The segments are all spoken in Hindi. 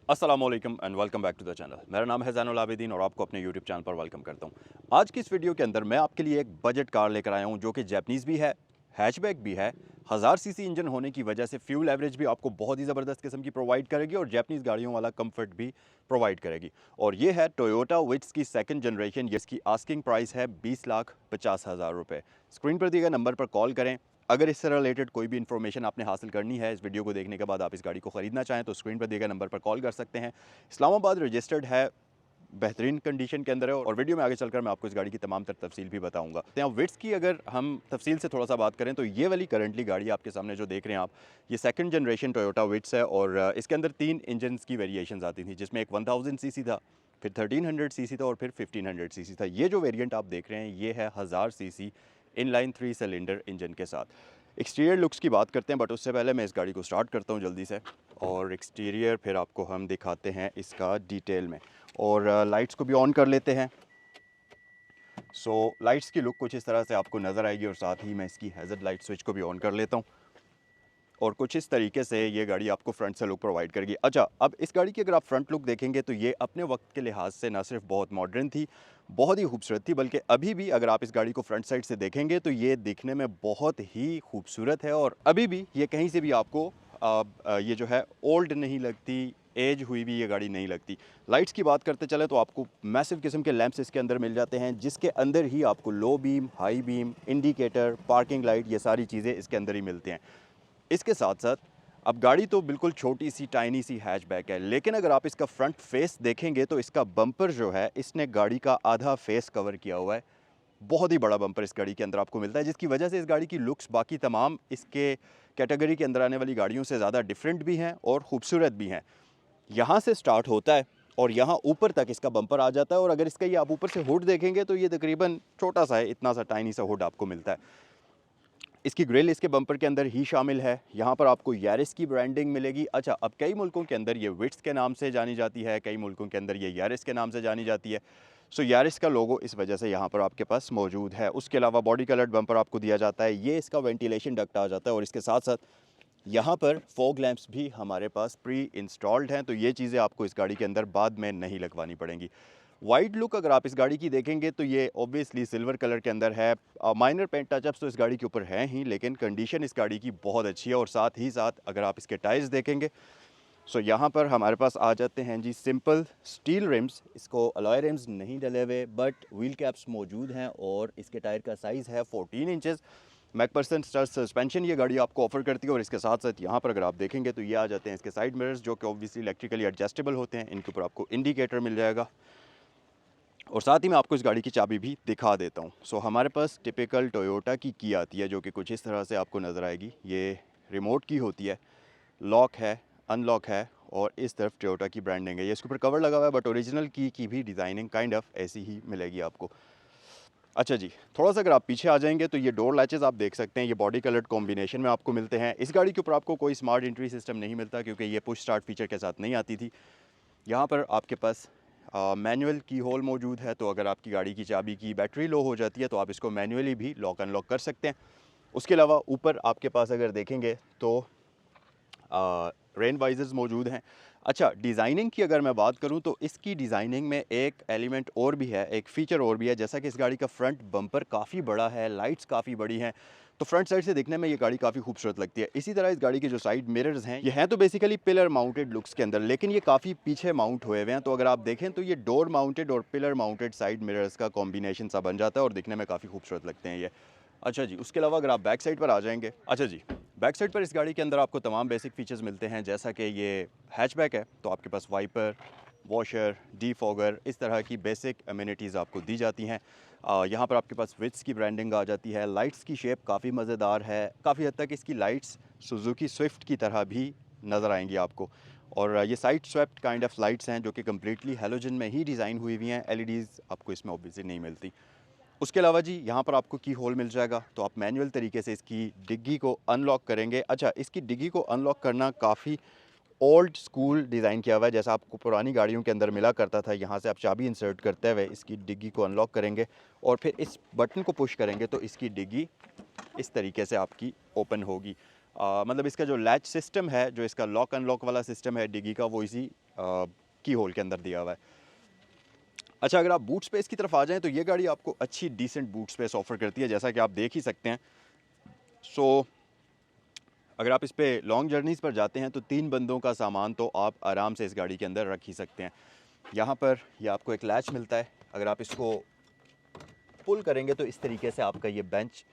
अस्सलामुअलैकुम and welcome back to the channel. मेरा नाम है ज़ैनुल आबिदीन और आपको अपने यूट्यूब चैनल पर वेलकम करता हूँ। आज की इस वीडियो के अंदर मैं आपके लिए एक बजट कार लेकर आया हूँ जो कि जैपनीज़ भी है, हैचबैक भी है, 1000 सीसी इंजन होने की वजह से फ्यूल एवरेज भी आपको बहुत ही ज़बरदस्त किस्म की प्रोवाइड करेगी और जैपनीज़ गाड़ियों वाला कंफर्ट भी प्रोवाइड करेगी। और ये है टोयोटा विट्स की सेकंड जनरेशन, जिसकी आस्किंग प्राइस है 20,50,000 रुपये। स्क्रीन पर दिए गए नंबर पर कॉल करें। अगर इससे रिलेटेड कोई भी इन्फॉर्मेशन आपने हासिल करनी है, इस वीडियो को देखने के बाद आप इस गाड़ी को ख़रीदना चाहें तो स्क्रीन पर दिए गए नंबर पर कॉल कर सकते हैं। इस्लामाबाद रजिस्टर्ड है, बेहतरीन कंडीशन के अंदर है और वीडियो में आगे चलकर मैं आपको इस गाड़ी की तमाम तर तफसील भी बताऊंगा। तो विट्स की अगर हम तफसील से थोड़ा सा बात करें तो ये वाली करंटली गाड़ी आपके सामने जो देख रहे हैं आप, ये सेकंड जनरेशन टोयोटा विट्स है और इसके अंदर 3 इंजन की वेरिएशंस आती थी, जिसमें एक 1000 सीसी था, फिर 1300 सीसी था और फिर 1500 सीसी था। ये जो वेरिएंट आप देख रहे हैं ये है 1000 सीसी इनलाइन 3 सिलेंडर इंजन के साथ। एक्सटीरियर लुक्स की बात करते हैं, बट उससे पहले मैं इस गाड़ी को स्टार्ट करता हूँ जल्दी से और एक्सटीरियर फिर आपको हम दिखाते हैं इसका डिटेल में। और लाइट्स को भी ऑन कर लेते हैं। लाइट्स की लुक कुछ इस तरह से आपको नज़र आएगी और साथ ही मैं इसकी हैज़र्ड लाइट स्विच को भी ऑन कर लेता हूँ और कुछ इस तरीके से ये गाड़ी आपको फ्रंट से लुक प्रोवाइड करेगी। अच्छा, अब इस गाड़ी की अगर आप फ्रंट लुक देखेंगे तो ये अपने वक्त के लिहाज से ना सिर्फ बहुत मॉडर्न थी, बहुत ही खूबसूरत थी, बल्कि अभी भी अगर आप इस गाड़ी को फ्रंट साइड से देखेंगे तो ये दिखने में बहुत ही खूबसूरत है और अभी भी ये कहीं से भी आपको ये जो है ओल्ड नहीं लगती, एज हुई भी ये गाड़ी नहीं लगती। लाइट्स की बात करते चले तो आपको मैसिव किस्म के लैंप्स इसके अंदर मिल जाते हैं, जिसके अंदर ही आपको low beam, high beam, indicator, parking light, ये सारी चीज़ें इसके अंदर ही मिलती हैं। इसके साथ साथ अब गाड़ी तो बिल्कुल छोटी सी टाइनी सी हैचबैक है, लेकिन अगर आप इसका फ्रंट फेस देखेंगे तो इसका बम्पर जो है इसने गाड़ी का आधा फेस कवर किया हुआ है। बहुत ही बड़ा बम्पर इस गाड़ी के अंदर आपको मिलता है, जिसकी वजह से इस गाड़ी की लुक्स बाकी तमाम इसके कैटेगरी के अंदर आने वाली गाड़ियों से ज़्यादा डिफरेंट भी हैं और ख़ूबसूरत भी हैं। यहाँ से स्टार्ट होता है और यहाँ ऊपर तक इसका बम्पर आ जाता है और अगर इसका ये आप ऊपर से हुड देखेंगे तो ये तकरीबन छोटा सा है, इतना सा टाइनी सा हुड आपको मिलता है। इसकी ग्रिल इसके बम्पर के अंदर ही शामिल है। यहाँ पर आपको यारिस की ब्रांडिंग मिलेगी। अच्छा, अब कई मुल्कों के अंदर ये विट्स के नाम से जानी जाती है, कई मुल्कों के अंदर ये यारिस के नाम से जानी जाती है। यारिस का लोगो इस वजह से यहाँ पर आपके पास मौजूद है। उसके अलावा बॉडी कलर्ड बम्पर आपको दिया जाता है, ये इसका वेंटिलेशन डक्ट आ जाता है और इसके साथ साथ यहाँ पर फॉग लैंप्स भी हमारे पास प्री इंस्टॉल्ड हैं, तो ये चीज़ें आपको इस गाड़ी के अंदर बाद में नहीं लगवानी पड़ेंगी। वाइट लुक अगर आप इस गाड़ी की देखेंगे तो ये ऑब्वियसली सिल्वर कलर के अंदर है। माइनर पेंट टचअप्स तो इस गाड़ी के ऊपर हैं ही, लेकिन कंडीशन इस गाड़ी की बहुत अच्छी है और साथ ही साथ अगर आप इसके टायर्स देखेंगे यहाँ पर हमारे पास आ जाते हैं जी सिंपल स्टील रिम्स। इसको अलॉय रिम्स नहीं डले हुए, बट व्हील कैप्स मौजूद हैं और इसके टायर का साइज़ है 14 इंचज़। मैकपर्सन स्टार सस्पेंशन ये गाड़ी आपको ऑफर करती है और इसके साथ साथ यहाँ पर अगर आप देखेंगे तो ये आ जाते हैं इसके साइड मिरर्स, जो कि ऑब्वियसली इलेक्ट्रिकली एडजस्टेबल होते हैं। इनके ऊपर आपको इंडिकेटर मिल जाएगा और साथ ही मैं आपको इस गाड़ी की चाबी भी दिखा देता हूँ। हमारे पास टिपिकल टोयोटा की आती है, जो कि कुछ इस तरह से आपको नज़र आएगी। ये रिमोट की होती है, लॉक है, अनलॉक है और इस तरफ टोयोटा की ब्रांडिंग है। ये इसके ऊपर कवर लगा हुआ है, बट ओरिजिनल की भी डिज़ाइनिंग काइंड ऑफ ऐसी ही मिलेगी आपको। अच्छा जी, थोड़ा सा अगर आप पीछे आ जाएंगे तो ये डोर लैचेज़ आप देख सकते हैं, ये बॉडी कलर्ड कॉम्बिनेशन में आपको मिलते हैं। इस गाड़ी के ऊपर आपको कोई स्मार्ट एंट्री सिस्टम नहीं मिलता, क्योंकि ये पुश स्टार्ट फीचर के साथ नहीं आती थी। यहाँ पर आपके पास मैनुअल की होल मौजूद है, तो अगर आपकी गाड़ी की चाबी की बैटरी लो हो जाती है तो आप इसको मैनुअली भी लॉक अनलॉक कर सकते हैं। उसके अलावा ऊपर आपके पास अगर देखेंगे तो रेन वाइजर्स मौजूद हैं। अच्छा, डिज़ाइनिंग की अगर मैं बात करूं तो इसकी डिज़ाइनिंग में एक एलिमेंट और भी है, एक फ़ीचर और भी है। जैसा कि इस गाड़ी का फ्रंट बम्पर काफ़ी बड़ा है, लाइट्स काफ़ी बड़ी हैं, तो फ्रंट साइड से देखने में ये गाड़ी काफ़ी खूबसूरत लगती है। इसी तरह इस गाड़ी के जो साइड मिरर्स हैं, ये हैं तो बेसिकली पिलर माउंटेड लुक्स के अंदर, लेकिन ये काफ़ी पीछे माउंट हुए हुए हैं। तो अगर आप देखें तो ये डोर माउंटेड और पिलर माउंटेड साइड मिरर्स का कॉम्बिनेशन सा बन जाता है और दिखने में काफ़ी खूबसूरत लगते हैं ये। अच्छा जी, उसके अलावा अगर आप बैक साइड पर आ जाएंगे, अच्छा जी, बैक साइड पर इस गाड़ी के अंदर आपको तमाम बेसिक फीचर्स मिलते हैं। जैसा कि ये हैचबैक है तो आपके पास वाइपर, वॉशर, डीफॉगर, इस तरह की बेसिक अम्यूनिटीज़ आपको दी जाती हैं। यहाँ पर आपके पास विट्स की ब्रांडिंग आ जाती है। लाइट्स की शेप काफ़ी मज़ेदार है, काफ़ी हद तक इसकी लाइट्स सुजुकी स्विफ्ट की तरह भी नज़र आएंगी आपको। और ये side swept kind of lights हैं, जो कि कम्प्लीटली हेलोजन में ही डिज़ाइन हुई हुई हैं। एलईडीज़ आपको इसमें ऑब्वियसली नहीं मिलती। उसके अलावा जी यहाँ पर आपको की होल मिल जाएगा, तो आप मैनुअल तरीके से इसकी डिग्गी को अनलॉक करेंगे। अच्छा, इसकी डिग्गी को अनलॉक करना काफ़ी ओल्ड स्कूल डिज़ाइन किया हुआ है, जैसा आपको पुरानी गाड़ियों के अंदर मिला करता था। यहाँ से आप चाबी इंसर्ट करते हुए इसकी डिग्गी को अनलॉक करेंगे और फिर इस बटन को पुश करेंगे तो इसकी डिग्गी इस तरीके से आपकी ओपन होगी। मतलब इसका जो लैच सिस्टम है, जो इसका लॉक अनलॉक वाला सिस्टम है डिग्गी का, वो इसी की होल के अंदर दिया हुआ है। अच्छा, अगर आप बूट स्पेस की तरफ आ जाएं तो ये गाड़ी आपको अच्छी डिसेंट बूट स्पेस ऑफ़र करती है, जैसा कि आप देख ही सकते हैं। सो अगर आप इस पे लॉन्ग जर्नीज़ पर जाते हैं तो 3 बंदों का सामान तो आप आराम से इस गाड़ी के अंदर रख ही सकते हैं। यहाँ पर ये आपको एक लैच मिलता है, अगर आप इसको पुल करेंगे तो इस तरीके से आपका ये बेंच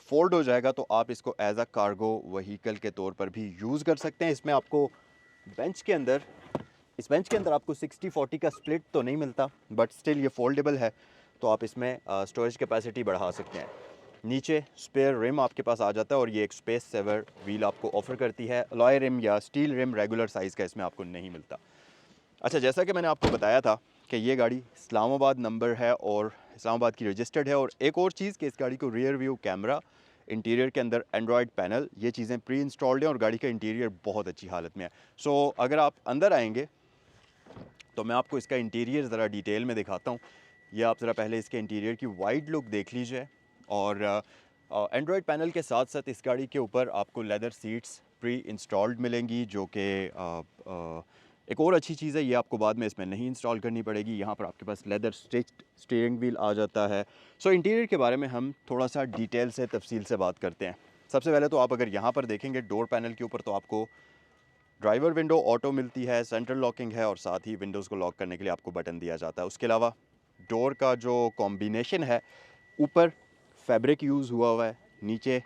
फोल्ड हो जाएगा, तो आप इसको एज अ कार्गो व्हीकल के तौर पर भी यूज़ कर सकते हैं। इसमें आपको बेंच के अंदर इस बेंच के अंदर आपको 60-40 का स्प्लिट तो नहीं मिलता, बट स्टिल ये फोल्डेबल है, तो आप इसमें स्टोरेज कैपेसिटी बढ़ा सकते हैं। नीचे स्पेयर रिम आपके पास आ जाता है और ये एक स्पेस सेवर व्हील आपको ऑफ़र करती है। अलॉय रिम या स्टील रिम रेगुलर साइज़ का इसमें आपको नहीं मिलता। अच्छा, जैसा कि मैंने आपको बताया था कि ये गाड़ी इस्लामाबाद नंबर है और इस्लामाबाद की रजिस्टर्ड है, और एक और चीज़ कि इस गाड़ी को रियर व्यू कैमरा, इंटीरियर के अंदर एंड्रॉयड पैनल, ये चीज़ें प्री इंस्टॉल्ड हैं और गाड़ी का इंटीरियर बहुत अच्छी हालत में है। सो अगर आप अंदर आएंगे तो मैं आपको इसका इंटीरियर ज़रा डिटेल में दिखाता हूँ। ये आप ज़रा पहले इसके इंटीरियर की वाइड लुक देख लीजिए। और एंड्रॉयड पैनल के साथ साथ इस गाड़ी के ऊपर आपको लेदर सीट्स प्री इंस्टॉल्ड मिलेंगी, जो कि एक और अच्छी चीज़ है, ये आपको बाद में इसमें नहीं इंस्टॉल करनी पड़ेगी। यहाँ पर आपके पास लेदर स्टिच्ड स्टीयरिंग व्हील आ जाता है। सो इंटीरियर के बारे में हम थोड़ा सा डिटेल से तफसील से बात करते हैं। सबसे पहले तो आप अगर यहाँ पर देखेंगे डोर पैनल के ऊपर, तो आपको ड्राइवर विंडो ऑटो मिलती है, सेंट्रल लॉकिंग है और साथ ही विंडोज़ को लॉक करने के लिए आपको बटन दिया जाता है। उसके अलावा डोर का जो कॉम्बिनेशन है, ऊपर फैब्रिक यूज़ हुआ है, नीचे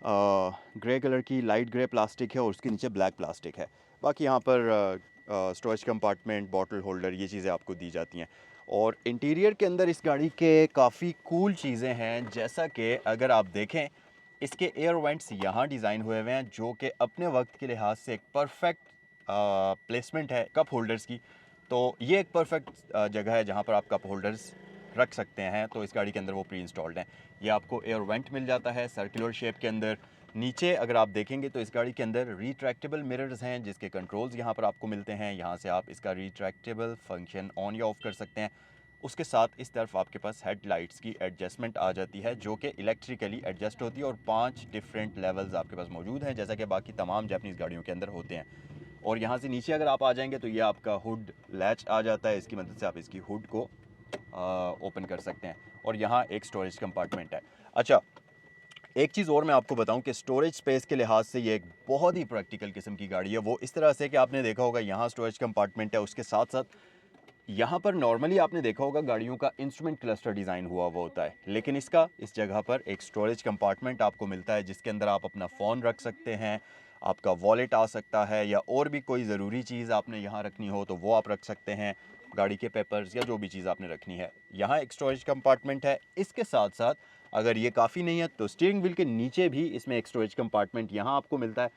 ग्रे कलर की लाइट ग्रे प्लास्टिक है और उसके नीचे ब्लैक प्लास्टिक है। बाकी यहाँ पर स्टोरेज कंपार्टमेंट, बॉटल होल्डर, ये चीज़ें आपको दी जाती हैं। और इंटीरियर के अंदर इस गाड़ी के काफ़ी कूल चीज़ें हैं, जैसा कि अगर आप देखें इसके एयर वेंट्स यहाँ डिज़ाइन हुए हुए हैं, जो कि अपने वक्त के लिहाज से एक परफेक्ट प्लेसमेंट है कप होल्डर्स की। तो ये एक परफेक्ट जगह है जहाँ पर आप कप होल्डर्स रख सकते हैं, तो इस गाड़ी के अंदर वो प्री इंस्टॉल्ड हैं। ये आपको एयर वेंट मिल जाता है सर्कुलर शेप के अंदर। नीचे अगर आप देखेंगे तो इस गाड़ी के अंदर रिट्रैक्टेबल मिरर्स हैं, जिसके कंट्रोल्स यहाँ पर आपको मिलते हैं। यहाँ से आप इसका रिट्रैक्टेबल फंक्शन ऑन या ऑफ कर सकते हैं। उसके साथ इस तरफ आपके पास हेडलाइट्स की एडजस्टमेंट आ जाती है, जो कि इलेक्ट्रिकली एडजस्ट होती है, और 5 डिफरेंट लेवल्स आपके पास मौजूद हैं, जैसा कि बाकी तमाम जापानीज़ गाड़ियों के अंदर होते हैं। और यहाँ से नीचे अगर आप आ जाएंगे तो ये आपका हुड लैच आ जाता है, इसकी मदद से आप इसकी हुड को ओपन कर सकते हैं। और यहाँ एक स्टोरेज कंपार्टमेंट है। अच्छा, एक चीज़ और मैं आपको बताऊं कि स्टोरेज स्पेस के लिहाज से ये एक बहुत ही प्रैक्टिकल किस्म की गाड़ी है। वो इस तरह से कि आपने देखा होगा यहाँ स्टोरेज कंपार्टमेंट है, उसके साथ साथ यहाँ पर नॉर्मली आपने देखा होगा गाड़ियों का इंस्ट्रूमेंट क्लस्टर डिज़ाइन हुआ हुआ होता है, लेकिन इसका इस जगह पर एक स्टोरेज कंपार्टमेंट आपको मिलता है, जिसके अंदर आप अपना फ़ोन रख सकते हैं, आपका वॉलेट आ सकता है, या और भी कोई ज़रूरी चीज़ आपने यहाँ रखनी हो तो वो आप रख सकते हैं, गाड़ी के पेपर्स या जो भी चीज़ आपने रखनी है। यहाँ एक स्टोरेज कंपार्टमेंट है। इसके साथ साथ अगर ये काफ़ी नहीं है तो स्टीयरिंग व्हील के नीचे भी इसमें एक स्टोरेज कंपार्टमेंट यहाँ आपको मिलता है,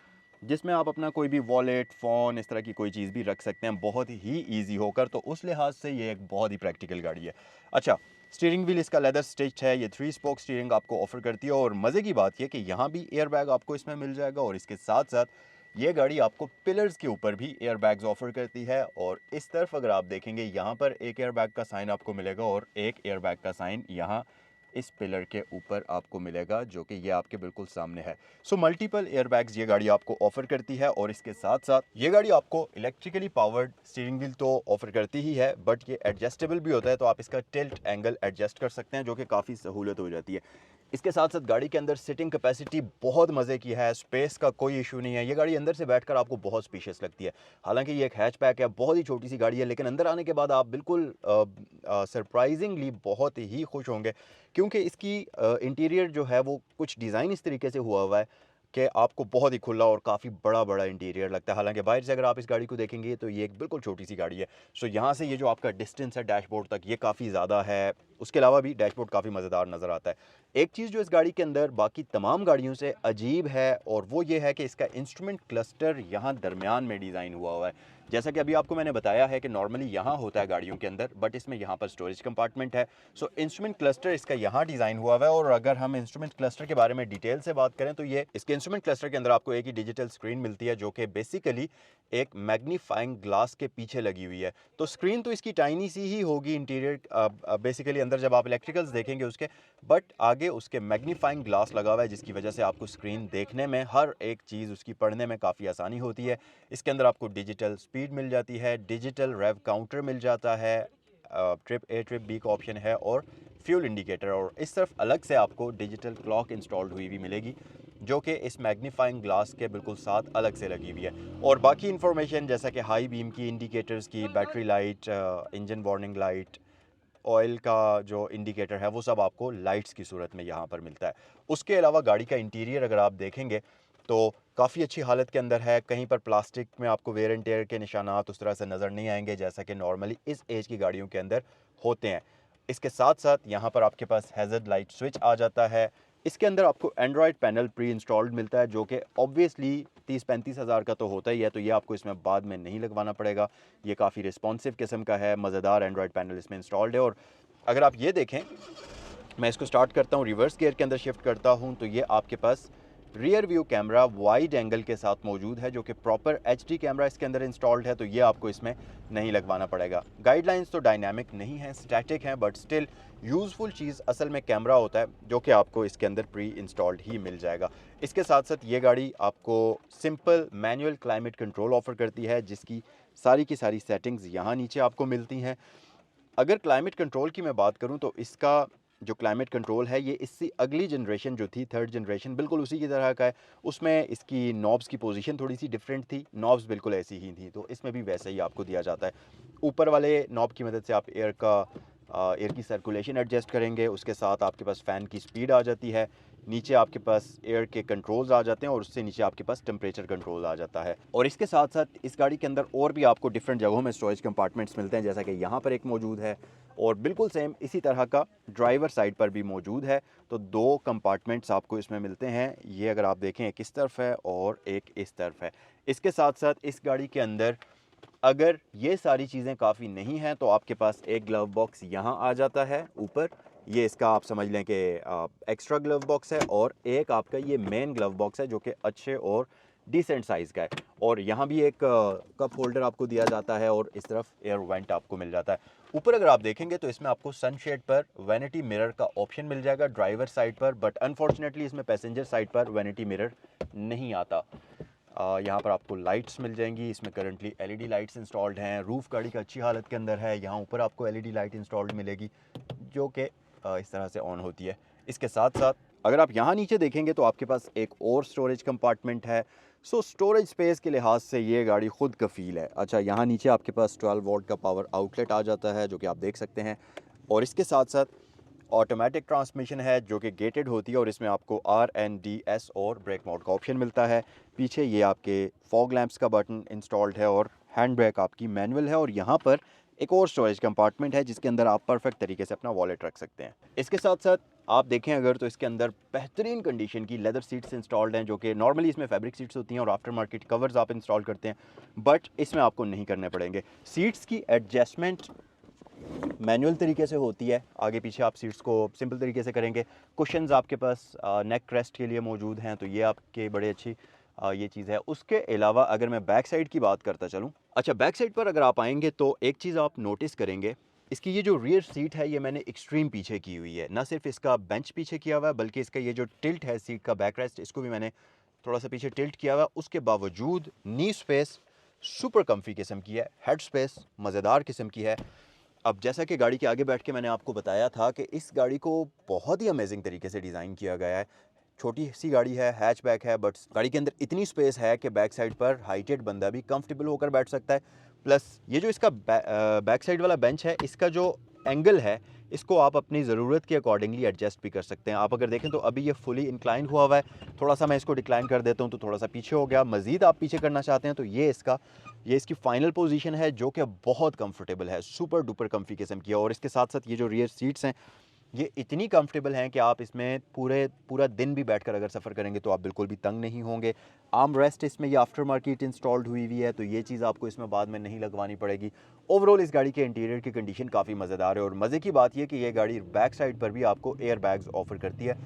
जिसमें आप अपना कोई भी वॉलेट, फ़ोन, इस तरह की कोई चीज़ भी रख सकते हैं बहुत ही ईजी होकर। तो उस लिहाज से ये एक बहुत ही प्रैक्टिकल गाड़ी है। अच्छा, स्टीयरिंग व्हील इसका लेदर स्टिच है, ये 3 स्पोक स्टीयरिंग आपको ऑफ़र करती है। और मज़े की बात यह कि यहाँ भी एयर बैग आपको इसमें मिल जाएगा, और इसके साथ साथ ये गाड़ी आपको पिलर्स के ऊपर भी एयर बैग्स ऑफ़र करती है। और इस तरफ अगर आप देखेंगे यहाँ पर एक एयर बैग का साइन आपको मिलेगा, और एक एयर बैग का साइन यहाँ इस पिलर के ऊपर आपको मिलेगा, जो कि ये आपके बिल्कुल सामने है। सो मल्टीपल एयरबैग्स ये गाड़ी आपको ऑफर करती है। और इसके साथ साथ ये गाड़ी आपको इलेक्ट्रिकली पावर्ड स्टीयरिंग व्हील तो ऑफर करती ही है, बट ये एडजस्टेबल भी होता है, तो आप इसका टिल्ट एंगल एडजस्ट कर सकते हैं, जो कि काफ़ी सहूलत हो जाती है। इसके साथ साथ गाड़ी के अंदर सिटिंग कैपेसिटी बहुत मज़े की है, स्पेस का कोई इशू नहीं है। ये गाड़ी अंदर से बैठकर आपको बहुत स्पेशियस लगती है। हालांकि ये एक हैचबैक है, बहुत ही छोटी सी गाड़ी है, लेकिन अंदर आने के बाद आप बिल्कुल सरप्राइजिंगली बहुत ही खुश होंगे, क्योंकि इसकी इंटीरियर जो है वो कुछ डिज़ाइन इस तरीके से हुआ है कि आपको बहुत ही खुला और काफ़ी बड़ा बड़ा इंटीरियर लगता है। हालांकि बाहर से अगर आप इस गाड़ी को देखेंगे तो ये एक बिल्कुल छोटी सी गाड़ी है। सो यहाँ से ये जो आपका डिस्टेंस है डैशबोर्ड तक, ये काफ़ी ज़्यादा है। उसके अलावा भी डैशबोर्ड काफ़ी मज़ेदार नज़र आता है। एक चीज़ जो इस गाड़ी के अंदर बाकी तमाम गाड़ियों से अजीब है, और वो ये है कि इसका इंस्ट्रूमेंट क्लस्टर यहाँ दरमियान में डिज़ाइन हुआ है। जैसा कि अभी आपको मैंने बताया है कि नॉर्मली यहाँ होता है गाड़ियों के अंदर, बट इसमें यहाँ पर स्टोरेज कंपार्टमेंट है। सो इंस्ट्रूमेंट क्लस्टर इसका यहाँ डिज़ाइन हुआ है। और अगर हम इंस्ट्रूमेंट क्लस्टर के बारे में डिटेल से बात करें तो ये इसके इंस्ट्रूमेंट क्लस्टर के अंदर आपको एक ही डिजिटल स्क्रीन मिलती है, जो कि बेसिकली एक मैग्नीफाइंग ग्लास के पीछे लगी हुई है। तो स्क्रीन तो इसकी टाइनी सी ही होगी इंटीरियर बेसिकली अंदर जब आप इलेक्ट्रिकल्स देखेंगे उसके, बट आगे उसके मैग्नीफाइंग ग्लास लगा हुआ है, जिसकी वजह से आपको स्क्रीन देखने में, हर एक चीज़ उसकी पढ़ने में काफ़ी आसानी होती है। इसके अंदर आपको डिजिटल स्पीड मिल जाती है, डिजिटल रेव काउंटर मिल जाता है, ट्रिप ए ट्रिप बी का ऑप्शन है और फ्यूल इंडिकेटर, और इस तरफ अलग से आपको डिजिटल क्लॉक इंस्टॉल्ड हुई भी मिलेगी जो कि इस मैग्नीफाइंग ग्लास के बिल्कुल साथ अलग से लगी हुई है। और बाकी इन्फॉर्मेशन जैसा कि हाई बीम की, इंडिकेटर्स की, battery light, engine warning light, oil का जो इंडिकेटर है, वो सब आपको लाइट्स की सूरत में यहाँ पर मिलता है। उसके अलावा गाड़ी का इंटीरियर अगर आप देखेंगे तो काफ़ी अच्छी हालत के अंदर है। कहीं पर प्लास्टिक में आपको वेयर एंड टेयर के निशानात उस तरह से नज़र नहीं आएंगे जैसा कि नॉर्मली इस एज की गाड़ियों के अंदर होते हैं। इसके साथ साथ यहाँ पर आपके पास हैज़र्ड लाइट स्विच आ जाता है। इसके अंदर आपको एंड्रॉयड पैनल प्री इंस्टॉल्ड मिलता है जो कि ऑब्वियसली 30-35 हज़ार का तो होता ही है, तो ये आपको इसमें बाद में नहीं लगवाना पड़ेगा। ये काफ़ी रिस्पॉन्सिव किस्म का है, मज़ेदार एंड्रॉयड पैनल इसमें इंस्टॉल्ड है। और अगर आप ये देखें, मैं इसको स्टार्ट करता हूँ, रिवर्स गियर के अंदर शिफ्ट करता हूँ, तो ये आपके पास rear view camera wide angle के साथ मौजूद है जो कि प्रॉपर एचडी कैमरा इसके अंदर इंस्टॉल्ड है, तो ये आपको इसमें नहीं लगवाना पड़ेगा। गाइडलाइंस तो डायनामिक नहीं है, स्टैटिक हैं, बट स्टिल यूज़फुल चीज़ असल में कैमरा होता है जो कि आपको इसके अंदर प्री इंस्टॉल्ड ही मिल जाएगा। इसके साथ साथ ये गाड़ी आपको simple manual climate control offer करती है जिसकी सारी की सारी सेटिंग्स यहाँ नीचे आपको मिलती हैं। अगर क्लाइमेट कंट्रोल की मैं बात करूं तो इसका जो क्लाइमेट कंट्रोल है ये इससे अगली जनरेशन जो थी, थर्ड जनरेशन, बिल्कुल उसी की तरह का है। उसमें इसकी नॉब्स की पोजीशन थोड़ी सी डिफरेंट थी, नॉब्स बिल्कुल ऐसी ही थी, तो इसमें भी वैसे ही आपको दिया जाता है। ऊपर वाले नॉब की मदद से आप एयर की सर्कुलेशन एडजस्ट करेंगे, उसके साथ आपके पास फ़ैन की स्पीड आ जाती है, नीचे आपके पास एयर के कंट्रोल्स आ जाते हैं और उससे नीचे आपके पास टेम्परेचर कंट्रोल आ जाता है। और इसके साथ साथ इस गाड़ी के अंदर और भी आपको डिफरेंट जगहों में स्टोरेज कंपार्टमेंट्स मिलते हैं, जैसा कि यहाँ पर एक मौजूद है और बिल्कुल सेम इसी तरह का ड्राइवर साइड पर भी मौजूद है। तो 2 कंपार्टमेंट्स आपको इसमें मिलते हैं। ये अगर आप देखें, एक इस तरफ है और एक इस तरफ है। इसके साथ साथ इस गाड़ी के अंदर अगर ये सारी चीज़ें काफ़ी नहीं हैं तो आपके पास एक ग्लव बॉक्स यहाँ आ जाता है ऊपर। ये इसका आप समझ लें कि एक्स्ट्रा ग्लव बॉक्स है, और एक आपका ये मेन ग्लव बॉक्स है जो कि अच्छे और डिसेंट साइज़ का है। और यहाँ भी एक कप होल्डर आपको दिया जाता है और इस तरफ एयर वेंट आपको मिल जाता है। ऊपर अगर आप देखेंगे तो इसमें आपको सनशेड पर वैनिटी मिरर का ऑप्शन मिल जाएगा ड्राइवर साइड पर, बट अनफॉर्चुनेटली इसमें पैसेंजर साइड पर वैनिटी मिरर नहीं आता। यहाँ पर आपको लाइट्स मिल जाएंगी, इसमें करंटली एलईडी लाइट्स इंस्टॉल्ड हैं। रूफ़ गाड़ी का अच्छी हालत के अंदर है। यहाँ ऊपर आपको एलईडी लाइट इंस्टॉल्ड मिलेगी जो कि इस तरह से ऑन होती है। इसके साथ साथ अगर आप यहाँ नीचे देखेंगे तो आपके पास एक और स्टोरेज कंपार्टमेंट है। सो स्टोरेज स्पेस के लिहाज से ये गाड़ी ख़ुद कफ़ील है। अच्छा, यहाँ नीचे आपके पास 12 वोल्ट का पावर आउटलेट आ जाता है जो कि आप देख सकते हैं, और इसके साथ साथ ऑटोमेटिक ट्रांसमिशन है जो कि गेटेड होती है और इसमें आपको RNDS और ब्रेक मोड का ऑप्शन मिलता है। पीछे ये आपके फॉग लैंप्स का बटन इंस्टॉल्ड है और हैंड ब्रेक आपकी मैनुअल है। और यहाँ पर एक और स्टोरेज कंपार्टमेंट है जिसके अंदर आप परफेक्ट तरीके से अपना वॉलेट रख सकते हैं। इसके साथ साथ आप देखें अगर तो इसके अंदर बेहतरीन कंडीशन की लेदर सीट्स इंस्टॉल्ड हैं जो कि नॉर्मली इसमें फैब्रिक सीट्स होती हैं और आफ्टर मार्केट कवर्स आप इंस्टॉल करते हैं, बट इसमें आपको नहीं करने पड़ेंगे। सीट्स की एडजस्टमेंट मैनुअल तरीके से होती है, आगे पीछे आप सीट्स को सिंपल तरीके से करेंगे। कुशन्स आपके पास नेक रेस्ट के लिए मौजूद हैं, तो ये आपके बड़े अच्छी ये चीज़ है। उसके अलावा अगर मैं बैक साइड की बात करता चलूँ, अच्छा बैक साइड पर अगर आप आएंगे तो एक चीज़ आप नोटिस करेंगे, इसकी ये जो रियर सीट है ये मैंने एक्सट्रीम पीछे की हुई है। ना सिर्फ इसका बेंच पीछे किया हुआ है बल्कि इसका ये जो टिल्ट है सीट का बैक रेस्ट, इसको भी मैंने थोड़ा सा पीछे टिल्ट किया हुआ है। उसके बावजूद नी स्पेस सुपर कम्फी किस्म की है, हेड स्पेस मज़ेदार किस्म की है। अब जैसा कि गाड़ी के आगे बैठ के मैंने आपको बताया था कि इस गाड़ी को बहुत ही अमेजिंग तरीके से डिज़ाइन किया गया है। छोटी सी गाड़ी है, हैचबैक है, बट गाड़ी के अंदर इतनी स्पेस है कि बैक साइड पर हाइटेड बंदा भी कंफर्टेबल होकर बैठ सकता है। प्लस ये जो इसका बैक साइड वाला बेंच है, इसका जो एंगल है इसको आप अपनी ज़रूरत के अकॉर्डिंगली एडजस्ट भी कर सकते हैं। आप अगर देखें तो अभी ये फुली इंक्लाइन हुआ हुआ है, थोड़ा सा मैं इसको डिक्लाइन कर देता हूँ तो थोड़ा सा पीछे हो गया। मज़ीद आप पीछे करना चाहते हैं तो ये इसकी फ़ाइनल पोजीशन है जो कि बहुत कंफर्टेबल है, सुपर डुपर कम्फी किस्म की है। और इसके साथ साथ ये जो रियर सीट्स हैं ये इतनी कंफर्टेबल हैं कि आप इसमें पूरा दिन भी बैठकर अगर सफ़र करेंगे तो आप बिल्कुल भी तंग नहीं होंगे। आर्म रेस्ट इसमें ये आफ्टर मार्केट इंस्टॉल्ड हुई हुई है, तो ये चीज़ आपको इसमें बाद में नहीं लगवानी पड़ेगी। ओवरऑल इस गाड़ी के इंटीरियर की कंडीशन काफ़ी मज़ेदार है और मज़े की बात यह कि ये गाड़ी बैक साइड पर भी आपको एयर बैग्स ऑफर करती है।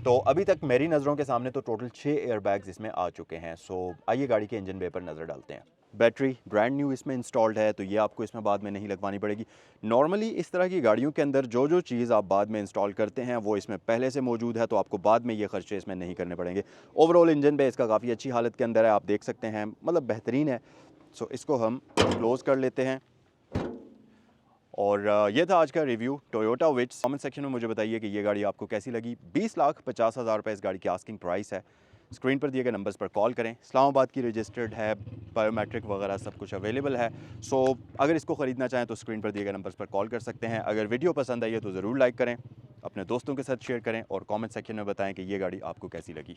तो अभी तक मेरी नज़रों के सामने तो टोटल 6 एयर बैग्स इसमें आ चुके हैं। सो आइए गाड़ी के इंजन बे पर नज़र डालते हैं। बैटरी ब्रांड न्यू इसमें इंस्टॉल्ड है, तो ये आपको इसमें बाद में नहीं लगवानी पड़ेगी। नॉर्मली इस तरह की गाड़ियों के अंदर जो चीज़ आप बाद में इंस्टॉल करते हैं वो इसमें पहले से मौजूद है, तो आपको बाद में ये खर्चे इसमें नहीं करने पड़ेंगे। ओवरऑल इंजन बे इसका काफ़ी अच्छी हालत के अंदर है, आप देख सकते हैं, मतलब बेहतरीन है। सो इसको हम क्लोज़ कर लेते हैं। और ये था आज का review Toyota Vitz. Comment section में मुझे बताइए कि ये गाड़ी आपको कैसी लगी। 20,50,000 रुपये इस गाड़ी की आस्किंग प्राइस है। स्क्रीन पर दिए गए नंबर्स पर कॉल करें। इस्लामाबाद की रजिस्टर्ड है, बायोमेट्रिक वगैरह सब कुछ अवेलेबल है। सो अगर इसको ख़रीदना चाहें तो स्क्रीन पर दिए गए नंबर्स पर कॉल कर सकते हैं। अगर वीडियो पसंद आई है तो ज़रूर लाइक करें, अपने दोस्तों के साथ शेयर करें और कमेंट सेक्शन में बताएं कि ये गाड़ी आपको कैसी लगी।